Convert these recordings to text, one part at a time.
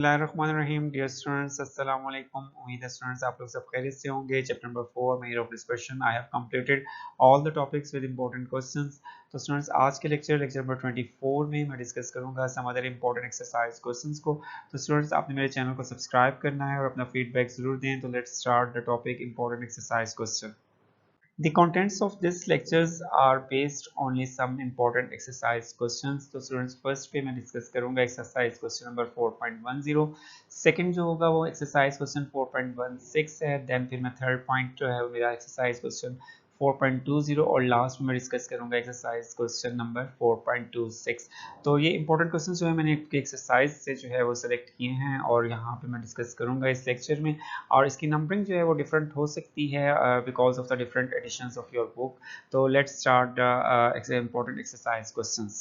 Bismillahirrahmanirrahim. Dear students, Assalamu alaikum. उम्मीद है students आप लोग सब खैरियत से होंगे. चैप्टर नंबर 4 में of discussion I have completed all the topics with important questions. तो स्टूडेंट्स आज के लेक्चर नंबर 24 में मैं डिस्कस करूंगा some other important exercise questions को. तो स्टूडेंट्स आपने मेरे चैनल को सब्सक्राइब करना है और अपना फीडबैक जरूर दें. तो let's start the topic important exercise question. The contents of this lectures are based only some important exercise questions. तो students first पे मैं discuss करूँगा exercise question number 4.10. Second जो होगा वो exercise question 4.16 है. Then फिर मैं third point जो है वो मेरा exercise question 4.20 और लास्ट में मैं डिस्कस करूंगा एक्सरसाइज क्वेश्चन नंबर 4.26. तो ये इंपॉर्टेंट क्वेश्चन जो है मैंने एक्सरसाइज से जो है वो सिलेक्ट किए हैं और यहाँ पे मैं डिस्कस करूंगा इस लेक्चर में. और इसकी नंबरिंग जो है वो डिफरेंट हो सकती है because of the different editions of your book. तो let's start the important exercise questions.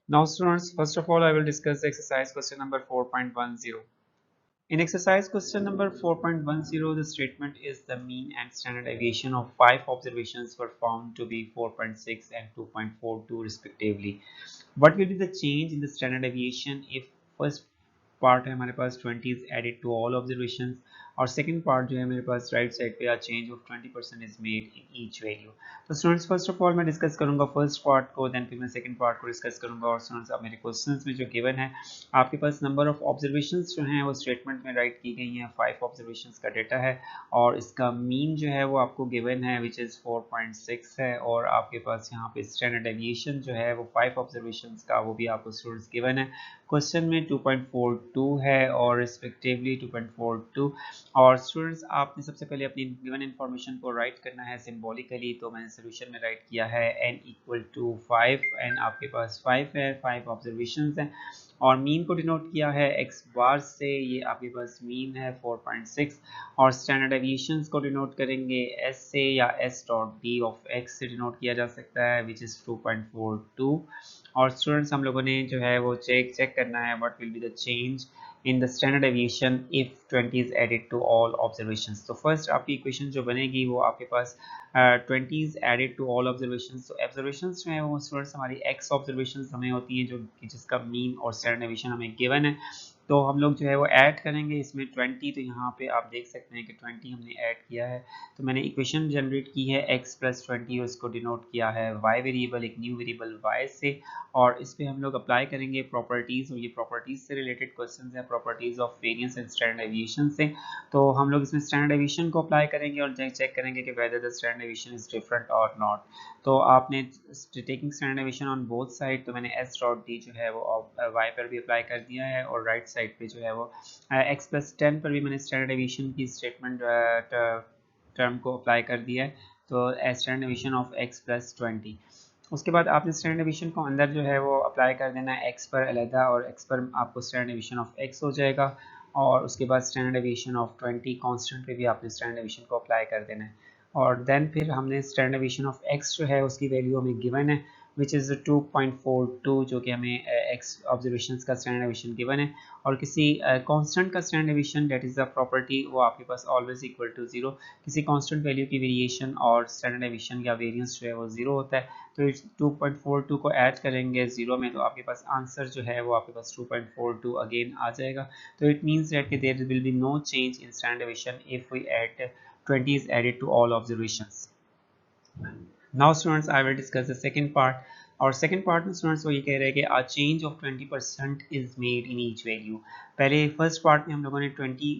Now students, first of all I will discuss the exercise question number 4.10. In exercise question number 4.10, the statement is the mean and standard deviation of 5 observations were found to be 4.6 and 2.42 respectively. What will be the change in the standard deviation if first part है हमारे पास 20 is added to all observations और second part जो है मेरे पास right side पे change of 20% is made in each value. तो students first of all मैं discuss करूंगा फर्स्ट पार्ट को, देन फिर मैं सेकंड पार्ट को डिस्कस करूंगा. और स्टूडेंट्स अब मेरे क्वेश्चंस में जो गिवन है आपके पास नंबर ऑफ ऑब्जर्वेशंस जो हैं वो स्टेटमेंट में राइट की गई हैं. 5 ऑब्जर्वेशंस का डेटा है और इसका मीन जो है वो आपको गिवन है विच इज़ 4.6 है. और आपके पास यहाँ पे स्टैंडर्ड डेविएशन जो है वो 5 ऑब्जर्वेशंस का वो भी आपको स्टूडेंट्स गिवन है. क्वेश्चन में 2.42 है और रिस्पेक्टिवली 2.42. और स्टूडेंट्स आपने सबसे पहले अपनी गिवन इन्फॉर्मेशन को राइट करना है सिंबॉलिकली. तो मैंने सोल्यूशन में राइट किया है n इक्वल टू 5. एन आपके पास 5 है, 5 ऑब्जर्वेशंस हैं और मीन को डिनोट किया है x बार से. ये आपके पास मीन है 4.6 और स्टैंडर्ड डेविएशंस को डिनोट करेंगे s से या s dot d of x से डिनोट किया जा सकता है विच इज़ 2.42. और स्टूडेंट्स हम लोगों ने जो है वो चेक करना है what will be the change in the standard deviation if 20 is added to all observations. तो फर्स्ट आपकी इक्वेशन जो बनेगी वो आपके पास 20 is added to all observations. तो observations जो है वो स्टूडेंट्स हमारी x observations हमें होती हैं जो जिसका मीन और standard deviation हमें गिवन है. तो हम लोग जो है वो ऐड करेंगे इसमें 20. तो यहाँ पे आप देख सकते हैं कि 20 हमने ऐड किया है. तो मैंने इक्वेशन जनरेट की है x प्लस 20 और इसको डिनोट किया है y वेरिएबल, एक न्यू वेरिएबल y से. और इस पे हम लोग अप्लाई करेंगे प्रॉपर्टीज़ और ये प्रॉपर्टीज़ से रिलेटेड क्वेश्चन है, properties of variance and standard deviation से. तो हम लोग इसमें स्टैंडर्ड डेविएशन को अप्लाई करेंगे और चेक करेंगे कि whether the standard deviation is different और नॉट. तो आपने taking standard deviation on both side, तो मैंने एस डॉट डी जो है वो वाई पर भी अप्लाई कर दिया है और राइट साइड पे जो है वो एक्स प्लस 10 पर भी मैंने स्टैंडर्ड डेविएशन की स्टेटमेंट टर्म को अप्लाई कर दिया है. तो standard deviation of x plus 20. उसके बाद आपने स्टैंडर्ड डेविएशन को अंदर जो है वो अप्लाई कर देना है x पर अलहदा और x पर आपको स्टैंडर्ड डेविएशन ऑफ x हो जाएगा. और उसके बाद स्टैंडर्ड डेविएशन ऑफ 20 कांस्टेंट पे भी आपने स्टैंडर्ड डेविएशन को अप्लाई कर देना है. और देन फिर हमने स्टैंडर्ड डेविएशन ऑफ x जो है उसकी वैल्यू हमें गिवन है विच इज़ 2.42 जो कि हमें x ऑब्जर्वेशंस का स्टैंडर्ड डेविएशन गिवन है. और किसी कांस्टेंट का standard deviation that is the property वो आपके पास ऑलवेज इक्वल टू 0. किसी कांस्टेंट वैल्यू की वेरिएशन और स्टैंडर्ड डेविएशन या वेरिएंस जो है वो 0 होता है. तो इस 2.42 को ऐड करेंगे 0 में तो आपके पास आंसर जो है वो आपके पास 2.42 अगेन आ जाएगा. तो इट मीन्स दैट कि there will be no change in standard deviation if we add 20 is added to all observations. Now students I will discuss the second part. और सेकंड पार्ट में स्टूडेंट्स वो ये कह रहे हैं कि a change of 20% is made in each value. पहले first part में हम लोगों ने 20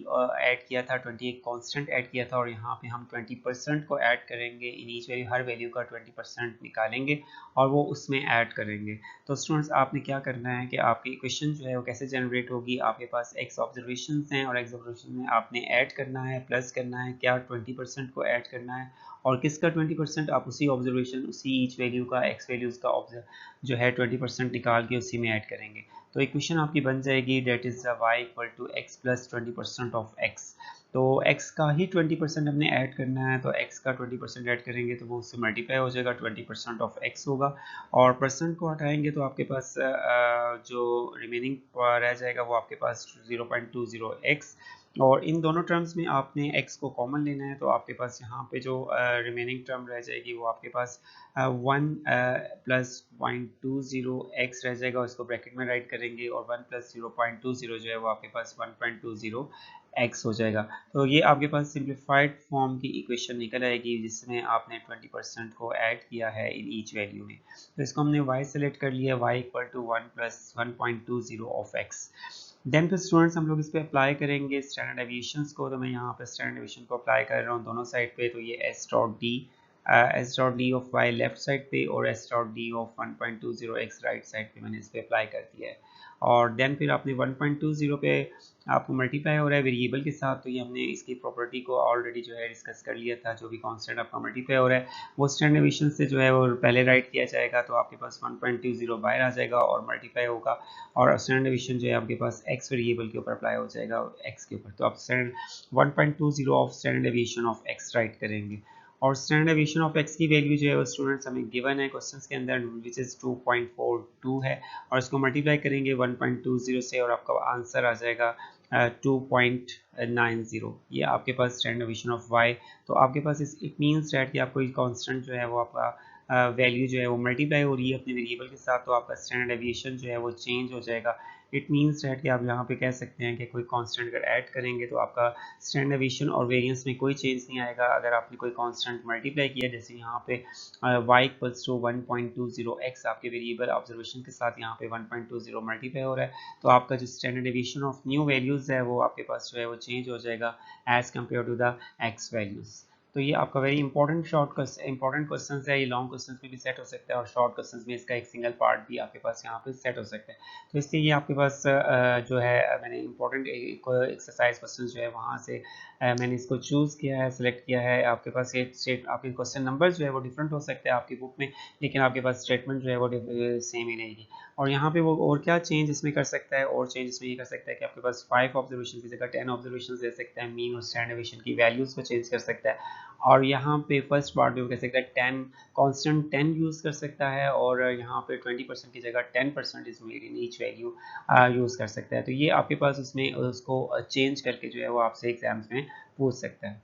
ऐड किया था, 20 एक कांस्टेंट ऐड किया था और यहाँ पे हम 20% को ऐड करेंगे in each value. Her value का 20% निकालेंगे और वो उसमें ऐड करेंगे. तो स्टूडेंट्स आपने क्या करना है कि आपकी इक्वेशन जो है वो कैसे जनरेट होगी. आपके पास x ऑब्जर्वेशन हैं और x ऑब्जर्वेशन में आपने ऐड करना है, प्लस करना है, क्या 20% को ऐड करना है और किसका 20% आप उसी ऑब्जर्वेशन उसी ईच वैल्यू का x वैल्यूज़ का जो है 20% निकाल के उसी में ऐड करेंगे. तो इक्वेशन आपकी बन जाएगी that is y equal to x plus 20% of x. तो x का ही 20% हमने ऐड करना है, तो x का 20% ऐड करेंगे तो वो उससे मल्टीप्लाई हो जाएगा, 20% ऑफ x होगा। और परसेंट को हटाएंगे तो आपके पास जो रिमेनिंग रह जाएगा वो आपके पास 0.20x। और इन दोनों टर्म्स में आपने x को कॉमन लेना है, तो आपके पास यहाँ पे जो रिमेनिंग टर्म रह जाएगी वो आपके पास 1 + 0.20x रह जाएगा, उसको ब्रैकेट में राइट करेंगे, और 1 + 0.20 जो है वो आपके पास 1.20x हो जाएगा। तो ये आपके पास सिंप्लीफाइड फॉर्म की इक्वेशन निकल आएगी जिसमें आपने 20% को ऐड किया है इन ईच वैल्यू में। तो इसको हमने y सेलेक्ट कर लिया, y = 1 + 1.20 ऑफ x। देन फिर स्टूडेंट्स हम लोग इस पे अप्लाई करेंगे स्टैंडर्ड एविएशंस को। तो मैं यहाँ पे स्टैंडर्ड एविएशन को अप्लाई कर रहा हूँ दोनों साइड पे। तो ये s.d of y left side पे और s.d of 1.20x right side पे मैंने इस पे अप्लाई कर दिया है। और देन फिर आपने 1.20 पे आपको मल्टीप्लाई हो रहा है वेरिएबल के साथ, तो ये हमने इसकी प्रॉपर्टी को ऑलरेडी जो है डिस्कस कर लिया था। जो भी कांस्टेंट आपका मल्टीप्लाई हो रहा है वो स्टैंडर्ड एविएशन से जो है वो पहले राइट किया जाएगा, तो आपके पास 1.20 बाहर आ जाएगा और मल्टीप्लाई होगा, और स्टैंडर्ड एविएशन जो है आपके पास x वेरिएबल के ऊपर अप्लाई हो जाएगा x के ऊपर। तो आप standard 1.20 of standard aviation of x right करेंगे। और स्टैंडर्ड एविएशन ऑफ x की वैल्यू जो है वो स्टूडेंट्स हमें गिवन है क्वेश्चंस के अंदर, विच इज़ 2.42 है, और इसको मल्टीप्लाई करेंगे 1.20 से और आपका आंसर आ जाएगा 2.90। ये आपके पास स्टैंडर्ड एविएशन ऑफ y। तो आपके पास इट मीन्स दैट कि आपको कांस्टेंट जो है वो आपका वैल्यू जो है वो मल्टीप्लाई हो रही है अपने वेरिएबल के साथ, तो आपका स्टैंडर्ड एविएशन जो है वो चेंज हो जाएगा। इट मीन्स दैट कि आप यहाँ पे कह सकते हैं कि कोई कांस्टेंट अगर ऐड करेंगे तो आपका स्टैंडर्ड एविएशन और वेरिएंस में कोई चेंज नहीं आएगा। अगर आपने कोई कांस्टेंट मल्टीप्लाई किया, जैसे यहाँ पे y = 1.20x आपके वेरिएबल ऑब्जर्वेशन के साथ यहाँ पे 1.20 मल्टीप्लाई हो रहा है, तो आपका जो standard aviation of new values है वो आपके पास जो है वो चेंज हो जाएगा as compare to the x values. तो ये आपका वेरी इंपॉर्टेंट इंपॉर्टेंट क्वेश्चन है। ये लॉन्ग क्वेश्चन में भी सेट हो सकता है और शॉर्ट क्वेश्चन में इसका एक सिंगल पार्ट भी आपके पास यहाँ पे सेट हो सकता है। तो इसलिए ये आपके पास जो है मैंने इंपॉर्टेंट एक्सरसाइज क्वेश्चन जो है वहाँ से मैंने इसको चूज़ किया है, सिलेक्ट किया है। आपके पास ये स्टेट आपके क्वेश्चन नंबर जो है वो डिफरेंट हो सकते हैं आपकी बुक में, लेकिन आपके पास स्टेटमेंट जो है वो सेम ही रहेगी। और यहाँ पे वो और क्या चेंज इसमें कर सकता है, और चेंज इसमें ये कर सकता है कि आपके पास 5 ऑब्जर्वेशन की जगह 10 ऑब्जर्वेशन दे सकता है, मीन और स्टैंडर्ड एविएशन की वैल्यूज़ को चेंज कर सकता है। और यहाँ पे फर्स्ट पार्ट में वो कह सकता है 10 कांस्टेंट 10 यूज़ कर सकता है, और यहाँ पे 20% की जगह 10% is made in each value use कर सकता है। तो ये आपके पास उसमें उसको चेंज करके जो है वो आपसे एग्जाम्स में पूछ सकता है।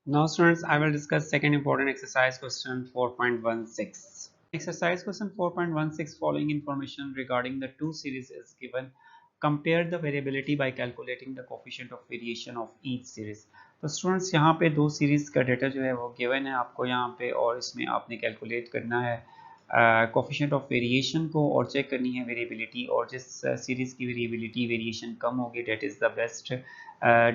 Now students, I will discuss second important exercise question 4.16. Exercise question 4.16, following information regarding the two series is given. Compare the variability by calculating the coefficient of variation of each series. तो students यहाँ पे दो series का data जो है वो given है आपको यहाँ पे, और इसमें आपने कैलकुलेट करना है कोफिशिएंट ऑफ वेरिएशन को, और चेक करनी है वेरिएबिलिटी, और जिस सीरीज़ की वेरिएबिलिटी वेरिएशन कम होगी that is the best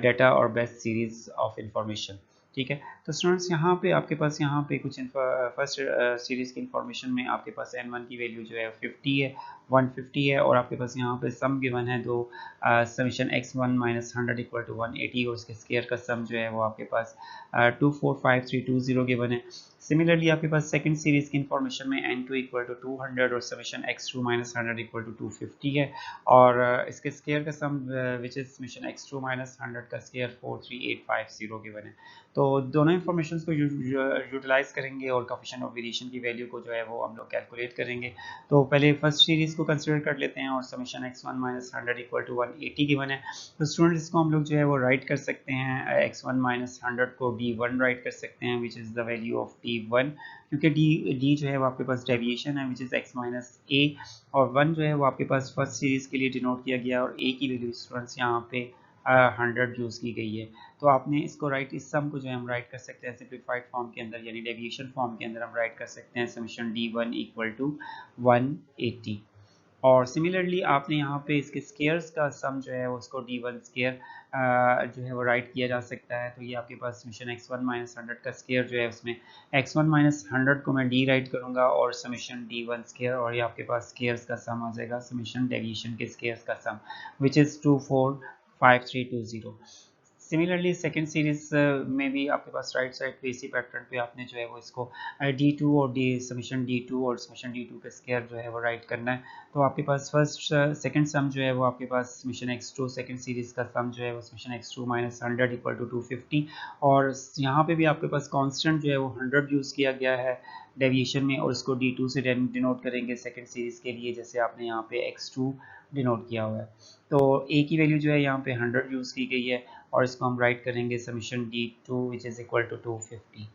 data और बेस्ट सीरीज ऑफ इंफॉर्मेशन। ठीक है, तो स्टूडेंट्स यहाँ पे आपके पास यहाँ पे कुछ फर्स्ट सीरीज़ की इंफॉर्मेशन में आपके पास n1 की वैल्यू जो है 50 है, 150 है, और आपके पास यहाँ पे सम गिवन है दो, समीशन x1 - 100 = 180, और उसके स्केयर का सम जो है वो आपके पास 245320 गिवन है। सिमिलरली आपके पास सेकंड सीरीज की इंफॉर्मेशन में n2 = 200 और समीशन x2 - 100 = 250 है, और इसके स्केयर का sum which is summation x2 - 100 का स्केयर 43850 गिवन है। तो दोनों इंफॉर्मेशन को यूटिलाइज करेंगे और कोफिशिएंट ऑफ वेरिएशन की वैल्यू को जो है वो हम लोग कैलकुलेट करेंगे। तो पहले फर्स्ट सीरीज को कंसीडर कर लेते हैं, और समीशन x1 - 100 = 180 गिवन है। तो स्टूडेंट्स इसको हम लोग जो है वो राइट कर सकते हैं, x1 - 100 को d1 राइट कर सकते हैं, which is the value of d1, क्योंकि d जो है वो आपके पास डेविएशन है, विच इज़ x - a, और 1 जो है वो आपके पास फर्स्ट सीरीज के लिए डिनोट किया गया, और a की वैल्यू स्टूडेंट्स यहाँ पे 100 यूज़ की गई है। तो आपने इसको राइट, इस सम को जो है हम राइट कर सकते हैं सिंप्लीफाइड फॉर्म के अंदर, यानी डेविएशन फॉर्म के अंदर हम राइट कर सकते हैं समीशन d1 = 180। और सिमिलरली आपने यहाँ पे इसके स्केयर्स का सम जो है उसको d1 स्केयर जो है वो राइट किया जा सकता है। तो ये आपके पास समीशन x1 - 100 का स्केयर जो है उसमें x1 - 100 को मैं d राइट करूँगा, और समीशन d1 स्केयर, और ये आपके पास स्केयर्स का सम आ जाएगा समीशन डेविएशन के स्केयर्स का sum, which is 245320। Similarly second series में भी आपके पास राइट साइड पे इसी पैटर्न पे आपने जो है वो इसको D2 और डी समीशन D2 और समीशन D2 का स्क्वायर जो है वो राइट करना है। तो आपके पास फर्स्ट सेकंड सम जो है वो आपके पास समीशन x2 सेकंड सीरीज का सम जो है वो summation x2 minus 100 equal to 250, और यहाँ पे भी आपके पास कांस्टेंट जो है वो 100 यूज़ किया गया है डेविएशन में, और इसको D2 से डिनोट करेंगे सेकंड सीरीज के लिए, जैसे आपने यहाँ पे x2 डिनोट किया हुआ है। तो a की वैल्यू जो है यहाँ पे 100 यूज़ की गई है, और इसको हम राइट करेंगे summation D2 which is equal to 250,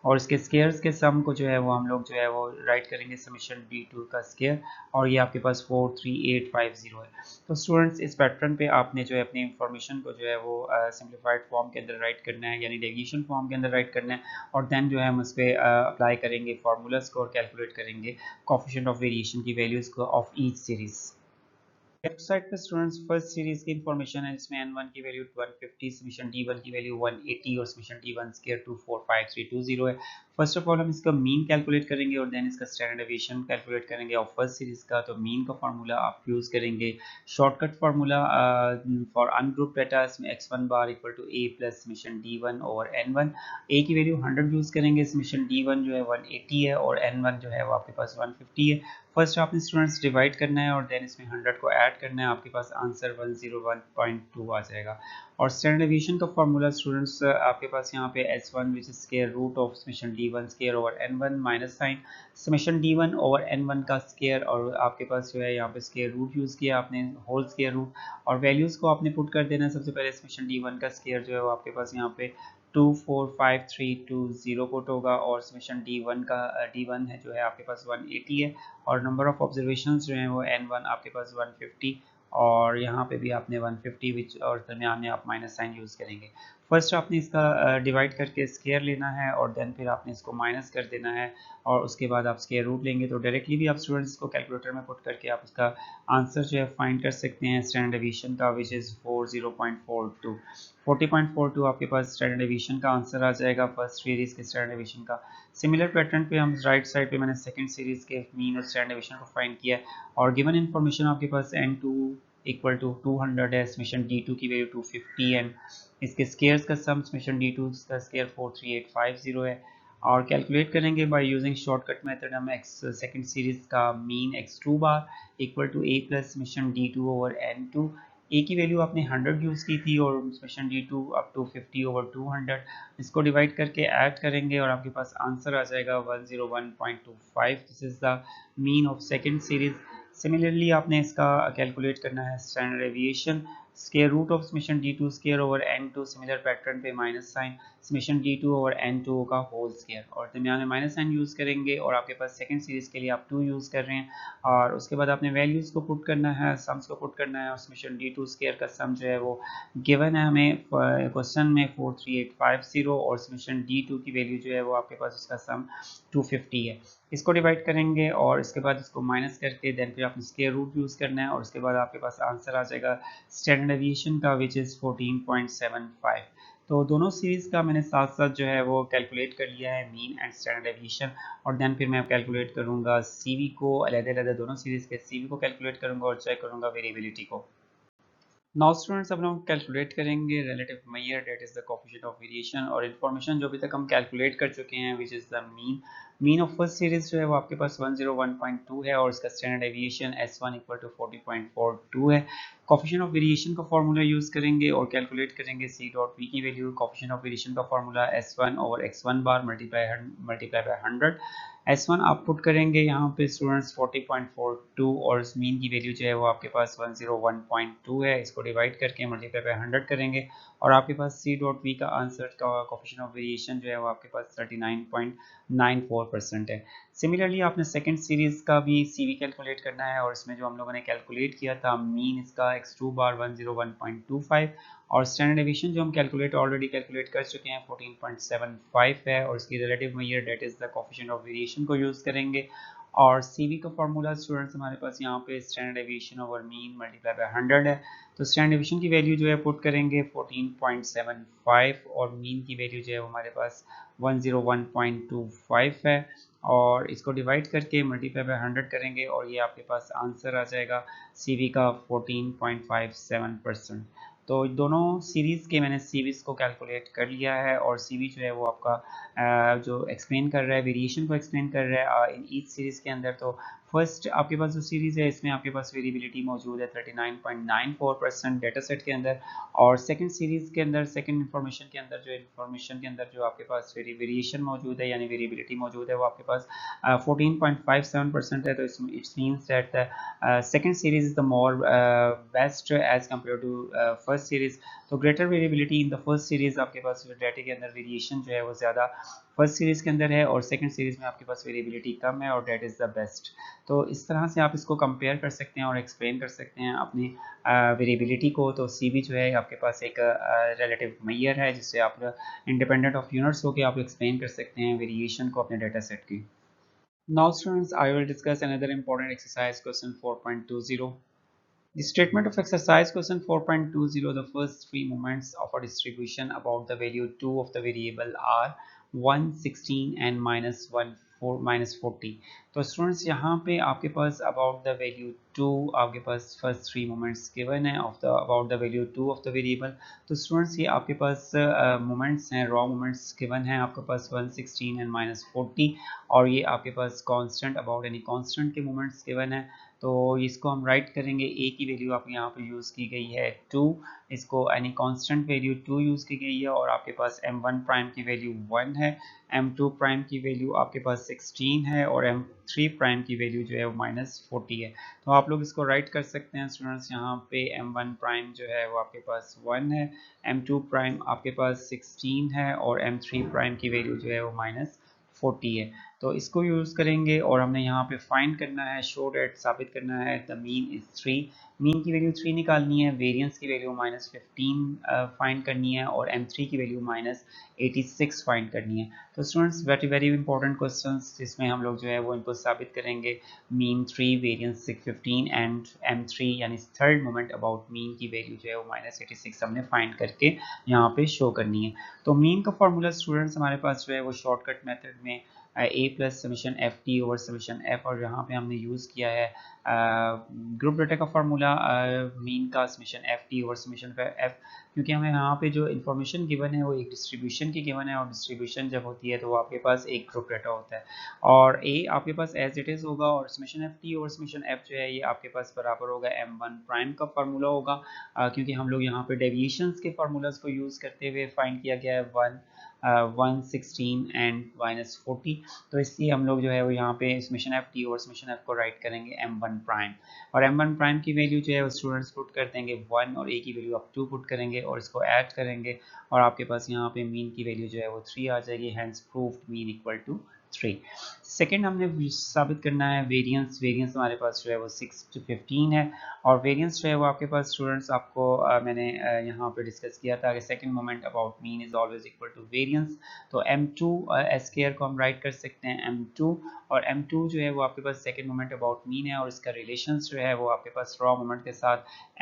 और इसके स्केयर्स के सम को जो है वो हम लोग जो है वो राइट करेंगे समीशन D2 का स्केयर, और ये आपके पास 43850 है। तो स्टूडेंट्स इस पैटर्न पे आपने जो है अपनी इंफॉर्मेशन को जो है वो सिंप्लीफाइड फॉर्म के अंदर राइट करना है, यानी डेविएशन फॉर्म के अंदर राइट करना है, और देन जो है हम उस पर अप्लाई करेंगे फार्मूलाज को और कैलकुलेट करेंगे कोफिशिएंट ऑफ वेरिएशन की वैल्यूज़ को of each series. Left side पे स्टूडेंट्स फर्स्ट सीरीज की इंफॉर्मेशन है, जिसमें n1 की वैल्यू 150, समीशन d1 की वैल्यू 180 और समीशन d1 स्क्वायर 245320 है। फर्स्ट ऑफ ऑल हम इसका मीन कैलकुलेट करेंगे और देन इसका स्टैंडर्ड डेविएशन कैलकुलेट करेंगे और फर्स्ट सीरीज का। तो मीन का फार्मूला आप यूज करेंगे shortcut formula for ungroup data, इसमें x1 bar equal to a plus summation d1 over n1। a की वैल्यू 100 यूज करेंगे, समीशन d1 जो है 180 है और n1 जो है वो आपके पास 150 है। फर्स्ट आपने स्टूडेंट्स डिवाइड करना है और देन इसमें 100 को ऐड करना है, आपके पास आंसर 101.2 आ जाएगा। और स्टैंडर्ड डेविएशन का फार्मूला स्टूडेंट्स आपके पास यहाँ पे s1 which is square root of summation d1 square over n1 minus sign summation d1 over n1 का स्क्वायर, और आपके पास जो है यहाँ पे स्क्वायर रूट यूज़ किया आपने, होल स्क्वायर रूट, और वैल्यूज़ को आपने पुट कर देना है। सबसे पहले समेशन d1 का स्क्वायर जो है वो आपके पास यहाँ पे 245320 पुट होगा, और समेशन d1 का d1 है जो है आपके पास 180 है, और नंबर ऑफ ऑब्जर्वेशन जो हैं वो n1 आपके पास 150, और यहाँ पे भी आपने 150 विच और दरमियान में आप माइनस साइन यूज़ करेंगे। फर्स्ट आपने इसका डिवाइड करके स्क्वायर लेना है और देन फिर आपने इसको माइनस कर देना है, और उसके बाद आप स्क्वायर रूट लेंगे। तो डायरेक्टली भी आप स्टूडेंट्स को कैलकुलेटर में पुट करके आप इसका आंसर जो है फाइंड कर सकते हैं स्टैंडर्ड डेविएशन का, विच इज़ 40.42 आपके पास स्टैंडर्ड डेविएशन का आंसर आ जाएगा फर्स्ट सीरीज के स्टैंडर्ड डेविएशन का। सिमिलर पैटर्न पे हम राइट साइड पे मैंने सेकंड सीरीज के मीन और स्टैंडर्ड डेविएशन को फाइंड किया है, और गिवन इन्फॉर्मेशन आपके पास n2 इक्वल टू 200 है, समेशन d2 की वैल्यू 250 एंड इसके स्केयर्स का सम समेशन d2 का स्केयर 43850 है। और कैलकुलेट करेंगे बाय यूजिंग शॉर्टकट मेथड, हम एक्स सेकंड सीरीज का mean x2 bar equal to a plus summation d2 over n2। a की वैल्यू आपने 100 यूज़ की थी और summation d2 up to 50 over 200, इसको डिवाइड करके ऐड करेंगे और आपके पास आंसर आ जाएगा 101.25। This is the mean of second series. Similarly आपने इसका कैलकुलेट करना है standard deviation, square root of summation d2 square over n2, similar pattern पे minus sign summation d2 over n2 का होल स्क्वायर, और दरमियान में माइनस साइन यूज़ करेंगे, और आपके पास सेकंड सीरीज के लिए आप 2 यूज़ कर रहे हैं, और उसके बाद आपने वैल्यूज़ को पुट करना है, सम्स को पुट करना है, और समेशन d2 स्क्वायर का सम जो है वो गिवन है हमें क्वेश्चन में 43850, और समेशन d2 की वैल्यू जो है वो आपके पास उसका सम 250 है। इसको डिवाइड करेंगे और इसके बाद इसको माइनस करके देन फिर आपने स्क्वायर रूट यूज़ करना है, और उसके बाद आपके पास आंसर आ जाएगा स्टैंडर्ड डेविएशन का विच इज़ 14.75। तो दोनों सीरीज़ का मैंने साथ साथ जो है वो कैलकुलेट कर लिया है मीन एंड स्टैंडर्ड डेविएशन, और देन फिर मैं कैलकुलेट करूँगा सीवी को, अलग-अलग दोनों सीरीज़ के सीवी को कैलकुलेट करूँगा और चेक करूँगा वेरिएबिलिटी को। नाउ स्टूडेंट्स अब हम कैलकुलेट करेंगे relative measure, that is the coefficient of variation, और इन्फॉर्मेशन जो अभी तक हम कैलकुलेट कर चुके हैं which is the mean of first series जो है वो आपके पास 101.2 है, और इसका standard deviation s1 equal to 40.42 है। कोएफिशिएंट ऑफ वेरिएशन का फार्मूला यूज करेंगे और कैलकुलेट करेंगे c डॉट v की वैल्यू। कोएफिशिएंट ऑफ वेरिएशन का formula s1 over x1 bar multiply by 100। S1 आप पुट करेंगे यहाँ पे स्टूडेंट्स 40.42, और मीन की वैल्यू जो है वो आपके पास 101.2 है, इसको डिवाइड करके मल्टीप्लाई बाय 100 करेंगे, और आपके पास c डॉट v का आंसर का कोएफिशिएंट ऑफ वेरिएशन जो है वो आपके पास 39.94% है। सिमिलरली आपने सेकंड सीरीज का भी CV कैलकुलेट करना है, और इसमें जो हम लोगों ने कैलकुलेट किया था मीन इसका x2 बार 101.25, और स्टैंडर्ड डेविएशन जो हम ऑलरेडी कैलकुलेट कर चुके हैं 14.75 है, और इसकी relative measure that is the coefficient of variation को यूज करेंगे। और CV का फार्मूला स्टूडेंट्स हमारे पास यहाँ पे standard deviation over mean multiply by 100 है, तो स्टैंडर्ड डेविएशन की वैल्यू जो है पुट करेंगे 14.75, और मीन की वैल्यू जो है हमारे पास 101.25 है, और इसको डिवाइड करके मल्टीप्लाई बाय 100 करेंगे और ये आपके पास आंसर आ जाएगा सीवी का 14.57%। तो दोनों सीरीज़ के मैंने सीरीज़ को कैलकुलेट कर लिया है और सीवी जो है वो आपका जो एक्सप्लेन कर रहा है वेरिएशन को एक्सप्लेन कर रहा है इन ईच सीरीज़ के अंदर। तो फर्स्ट आपके पास जो सीरीज़ है इसमें आपके पास वेरिएबिलिटी मौजूद है 39.94% डेटा सेट के अंदर, और सेकंड सीरीज़ के अंदर सेकंड इंफॉर्मेशन के अंदर जो आपके पास वेरिएशन मौजूद है यानी वेरिएबिलिटी मौजूद है वो आपके पास 14.57% है। तो इसमें it's means that second series is the more best as compared to first series। तो greater variability in the first series आपके पास डाटा के अंदर वेरिएशन जो है वो ज़्यादा फर्स्ट सीरीज के अंदर है और सेकंड सीरीज में आपके पास वेरिएबिलिटी कम है और डेट इज़ द बेस्ट। तो इस तरह से आप इसको कंपेयर कर सकते हैं और एक्सप्लेन कर सकते हैं अपनी वेरिएबिलिटी को। तो सीवी जो है आपके पास एक रिलेटिव मेजर है जिससे आप इंडिपेंडेंट ऑफ यूनिट्स होकर आप एक्सप्लेन कर सकते हैं वेरिएशन को अपने डेटा सेट की। Now students, I will discuss another important exercise question 4.20. The statement of exercise question 4.20, the first three moments of a distribution about the value 2 of the variable are 1, 16 and minus 40। तो students यहाँ पे आपके पास about the value 2 आपके पास first three moments given है of the about the value 2 of the variable. तो students ये आपके पास moments हैं, रॉ मोमेंट्स गिवन है आपके पास 1, 16 एंड माइनस 40, और ये आपके पास कांस्टेंट अबाउट यानी कांस्टेंट के मोमेंट्स गिवन है। तो इसको हम राइट करेंगे, ए की वैल्यू आप यहाँ पे यूज़ की गई है 2, इसको यानी कांस्टेंट वैल्यू 2 यूज़ की गई है, और आपके पास m1 प्राइम की वैल्यू 1 है, m2 प्राइम की वैल्यू आपके पास 16 है और m3 प्राइम की वैल्यू जो है वो -40 है। तो आप लोग इसको राइट कर सकते हैं स्टूडेंट्स, यहाँ पे m1 प्राइम जो है वो आपके पास 1 है, m2 प्राइम आपके पास 16 है और m3 प्राइम की वैल्यू जो है वो -40 है। तो इसको यूज़ करेंगे और हमने यहाँ पे फाइंड करना है, शो डेट साबित करना है द मीन इज 3, मीन की वैल्यू 3 निकालनी है, वेरिएंस की वैल्यू -15 फाइंड करनी है और m3 की वैल्यू -86 फाइंड करनी है। तो students very very important questions जिसमें हम लोग जो है वो इनको साबित करेंगे, मीन 3, वेरिएंस 615 एंड m3 यानी थर्ड मोमेंट अबाउट मीन की वैल्यू जो है वो -86 हमने फाइंड करके यहाँ पे शो करनी है। तो मीन का फॉर्मूला स्टूडेंट्स हमारे पास जो है वो शॉर्टकट मेथड में a plus summation f t over summation f, और यहाँ पे हमने यूज़ किया है ग्रुप डेटा का फार्मूला मीन का summation f t over summation f, क्योंकि हमें यहाँ पे जो इन्फॉर्मेशन गिवन है वो एक डिस्ट्रीब्यूशन की गिवन है और डिस्ट्रीब्यूशन जब होती है तो वो आपके पास एक ग्रुप डेटा होता है और ए आपके पास एज इट इज़ होगा और summation f t over summation F जो है ये आपके पास बराबर होगा m1 प्राइम का फार्मूला होगा, क्योंकि हम लोग यहाँ पे डेविएशंस के फार्मूलाज को यूज़ करते हुए फाइंड किया गया है 1, 16 एंड -40। तो इसलिए हम लोग जो है वो यहाँ पे समेशन एफ टी और समेशन एफ को राइट करेंगे m1 प्राइम, और m1 प्राइम की वैल्यू जो है वो स्टूडेंट्स पुट कर देंगे 1 और a की वैल्यू आप 2 पुट करेंगे और इसको ऐड करेंगे और आपके पास यहाँ पे मीन की वैल्यू जो है वो 3 आ जाएगी, hence proved mean equal to 3। Second हमने साबित करना है वेरिएंस, वेरिएंस हमारे पास जो है वो 6 to 15 है और वेरिएंस जो है वो आपके पास स्टूडेंट्स आपको मैंने यहाँ पे डिस्कस किया था कि second moment about mean is always equal to variance. तो m2 स्क्वायर को हम राइट कर सकते हैं m2, और m2 जो है वो आपके पास सेकंड मोमेंट अबाउट मीन है और इसका रिलेशंस जो है वो आपके पास रॉ मोमेंट के साथ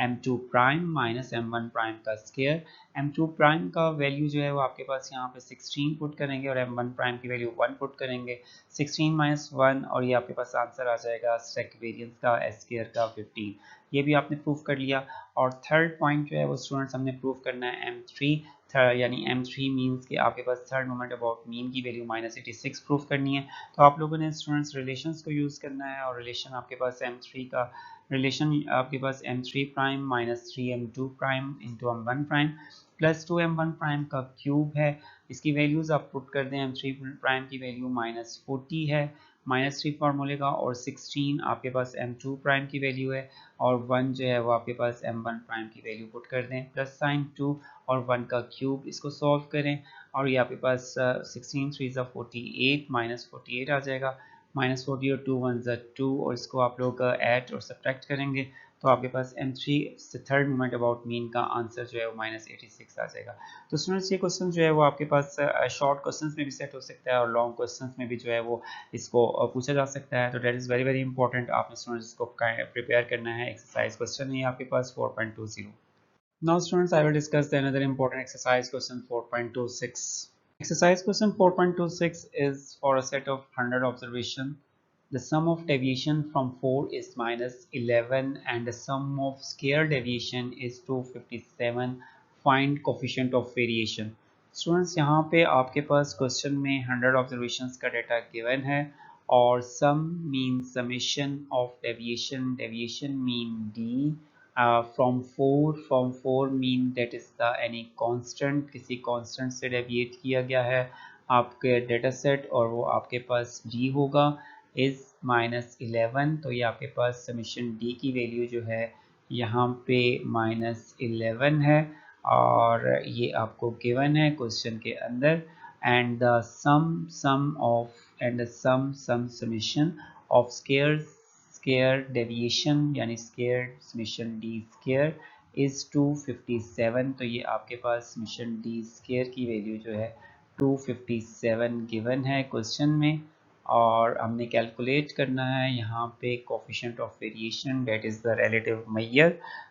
m2 prime minus m1 prime का स्क्वायर। m2 प्राइम का वैल्यू जो है वो आपके पास यहाँ पे 16 पुट करेंगे और m1 प्राइम की वैल्यू 1 पुट करेंगे, 16 माइनस 1 और ये आपके पास आंसर आ जाएगा सेक वेरिएंस का स्क्वायर का 15। ये भी आपने प्रूफ कर लिया। और थर्ड पॉइंट जो है वो स्टूडेंट्स हमने प्रूफ करना है m3, यानी m3 मीन्स कि आपके पास थर्ड मोमेंट अबाउट मीन की वैल्यू -86 प्रूफ करनी है। तो आप लोगों ने स्टूडेंट्स रिलेशंस को यूज़ करना है और रिलेशन आपके पास m3 का रिलेशन आपके पास m3 prime minus 3m2 prime into m1 prime plus 2m1 prime का क्यूब है, इसकी वैल्यूज़ आप पुट कर दें, m3 प्राइम की वैल्यू -40 है, -3 फार्मूले का, और 16 आपके पास m2 प्राइम की वैल्यू है और 1 जो है वो आपके पास m1 प्राइम की वैल्यू पुट कर दें, प्लस साइन 2 और 1 का क्यूब, इसको सॉल्व करें और ये आपके पास 16 3 48 -48 आ जाएगा, -40 और 2 1 2 और इसको आप लोग ऐड और सब्ट्रैक्ट करेंगे तो आपके पास m3 से थर्ड मोमेंट अबाउट मीन का आंसर जो है वो -86 आ जाएगा। तो स्टूडेंट्स ये क्वेश्चन जो है वो आपके पास शॉर्ट क्वेश्चंस में भी सेट हो सकता है और लॉन्ग क्वेश्चंस में भी जो है वो इसको पूछा जा सकता है। तो that is very very important, आपने स्टूडेंट्स इसको प्रिपेयर करना है। एक्सरसाइज क्वेश्चन है आपके पास 4.20। Now students, I will discuss the another important exercise question 4.26. Exercise question 4.26 is for a set of 100 observation. The sum of deviation from 4 is minus 11 and the sum of square deviation is 257. Find coefficient of variation. Students, यहाँ पे आपके पास question में 100 observations का data given है और sum mean summation of deviation mean d from 4 mean that is the any constant, किसी constant से deviate किया गया है आपके डेटा सेट और वो आपके पास d होगा इज -11। तो ये आपके पास समीशन d की वैल्यू जो है यहाँ पे -11 है और ये आपको गिवन है क्वेश्चन के अंदर। And the sum summation of square deviation यानी square summation d square is 257। तो ये आपके पास समीशन डी स्केयर की वैल्यू जो है 257 गिवन है क्वेश्चन में और हमने कैलकुलेट करना है यहाँ पे coefficient of variation that is the relative major.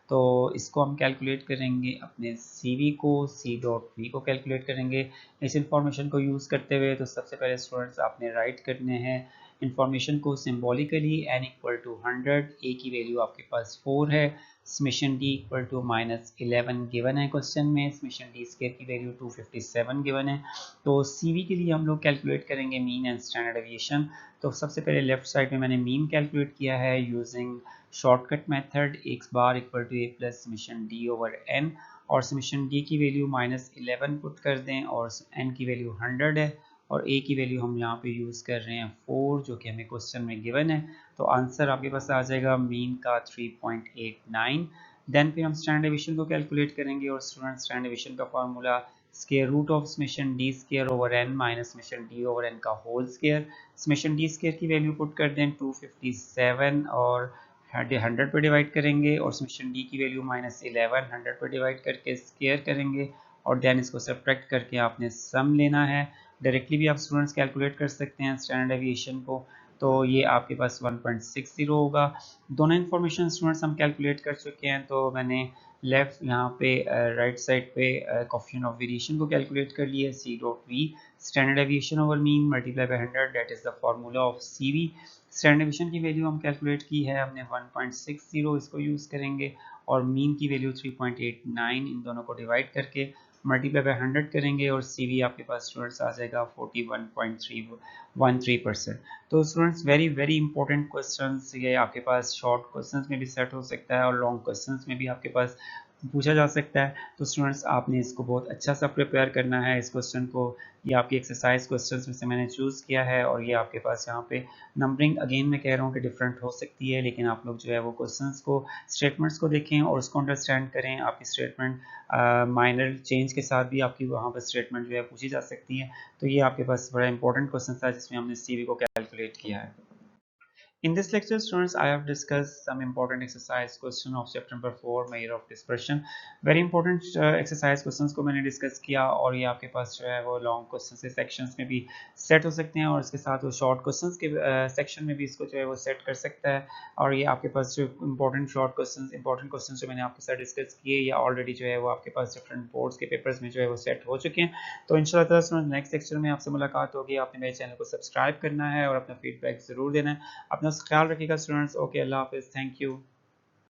तो इसको हम कैलकुलेट करेंगे अपने CV को C.V को कैलकुलेट करेंगे इस इंफॉर्मेशन को यूज़ करते हुए। तो सबसे पहले स्टूडेंट्स आपने राइट करने हैं इंफॉर्मेशन को symbolically n equal to 100, a की वैल्यू आपके पास 4 है, summation d equal to -11 given है क्वेश्चन में, समेशन d स्क्वायर की वैल्यू 257 गिवन है। तो CV के लिए हम लोग कैलकुलेट करेंगे मीन एंड स्टैंडर्ड डेविएशन। तो सबसे पहले लेफ्ट साइड में मैंने मीन कैलकुलेट किया है using shortcut method x bar equal to a plus summation d over n और समेशन d की वैल्यू -11 पुट कर दें और n की वैल्यू 100 है और a की वैल्यू हम यहाँ पे यूज़ कर रहे हैं 4 जो कि हमें क्वेश्चन में गिवन है। तो आंसर आपके पास आ जाएगा मीन का 3.89। देन फिर हम स्टैंडर्ड डेविएशन को कैलकुलेट करेंगे और स्टूडेंट स्टैंडर्ड डेविएशन का formula square root of summation D square over n minus summation D over n का whole square. Summation D square की वैल्यू पुट कर दें 257 और 100 पे डिवाइड करेंगे और समेशन डी की वैल्यू -11 100 पे डिवाइड करके स्क्वायर करेंगे और देन इसको सब्ट्रैक्ट करके आपने सम लेना है। डायरेक्टली भी आप स्टूडेंट्स कैलकुलेट कर सकते हैं स्टैंडर्ड डेविएशन को। तो ये आपके पास 1.60 होगा। दोनों इन्फॉर्मेशन स्टूडेंट्स हम कैलकुलेट कर चुके हैं। तो मैंने लेफ्ट यहाँ पे राइट साइड पे कोएफिशिएंट ऑफ वेरिएशन को कैलकुलेट कर लिया C.V standard deviation over mean multiply by 100 that is the formula of CV। Standard deviation की वैल्यू हम कैलकुलेट की है हमने 1.60, इसको यूज़ करेंगे और मीन की वैल्यू 3.89 इन दोनों को डिवाइड करके मल्टीप्लाई बाय 100 करेंगे और CV आपके पास स्टूडेंट्स आ जाएगा 41.313%। तो स्टूडेंट्स वेरी इंपॉर्टेंट क्वेश्चंस ये आपके पास शॉर्ट क्वेश्चंस में भी सेट हो सकता है और लॉन्ग क्वेश्चंस में भी आपके पास पूछा जा सकता है। तो स्टूडेंट्स आपने इसको बहुत अच्छा सा प्रिपेयर करना है इस क्वेश्चन को। ये आपकी एक्सरसाइज क्वेश्चंस में से मैंने चूज़ किया है और ये आपके पास यहाँ पे नंबरिंग अगेन मैं कह रहा हूँ कि डिफरेंट हो सकती है, लेकिन आप लोग जो है वो क्वेश्चंस को स्टेटमेंट्स को देखें और उसको अंडरस्टैंड करें। आपकी स्टेटमेंट माइनर चेंज के साथ भी आपकी वहाँ पर स्टेटमेंट जो है पूछी जा सकती है। तो ये आपके पास बड़ा इंपॉर्टेंट क्वेश्चन था जिसमें हमने CV को कैलकुलेट किया है। In this lecture, students, I have discussed some important exercise question of chapter number 4 measure of dispersion. Very important exercise questions को मैंने डिस्कस किया और ये आपके पास जो है वो लॉन्ग क्वेश्चन के सेक्शंस में भी सेट हो सकते हैं और इसके साथ वो शॉर्ट क्वेश्चंस के सेक्शन में भी इसको जो है वो सेट कर सकता है। और ये आपके पास जो इंपॉर्टेंट क्वेश्चन जो मैंने आपके साथ डिस्कस किए या ऑलरेडी जो है वो आपके पास डिफरेंट बोर्ड्स के पेपर्स में जो है वो सेट हो चुके हैं। तो इंशाल्लाह स्टूडेंट्स नेक्स्ट लेक्चर में आपसे मुलाकात होगी। आपने मेरे चैनल को सब्सक्राइब करना है और अपना फीडबैक ज़रूर देना है। अपना ख्याल रखिएगा स्टूडेंट्स। ओके, अल्लाह हाफिज़, थैंक यू।